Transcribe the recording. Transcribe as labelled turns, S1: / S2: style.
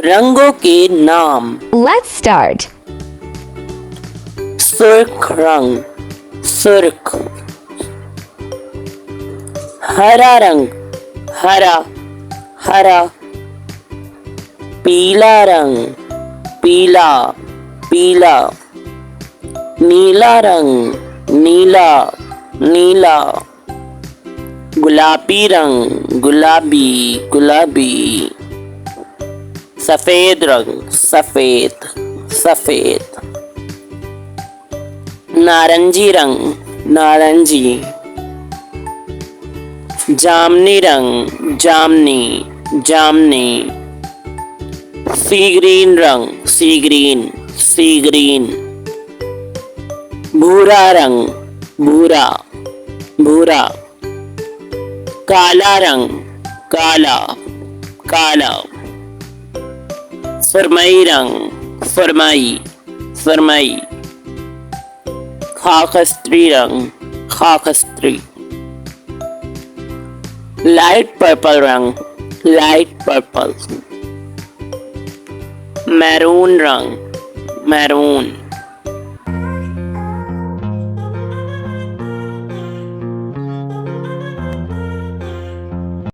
S1: रंगों के नाम।
S2: Let's start.
S1: सुर्ख रंग, सुर्ख। हरा रंग, हरा, हरा। पीला रंग, पीला, पीला। नीला रंग, नीला, नीला। गुलाबी रंग, गुलाबी, गुलाबी। सफेद रंग, सफेद, सफेद। नारंगी रंग, नारंगी। जामनी रंग, जामनी, जामनी। सी ग्रीन रंग, सी ग्रीन, सी ग्रीन। भूरा रंग, भूरा, भूरा। काला रंग, काला, काला। सुरमई रंग, सुरमई, सुरमई। खाकस्त्री रंग, खाकस्त्री। लाइट पर्पल रंग, लाइट पर्पल। मैरून रंग, मैरून।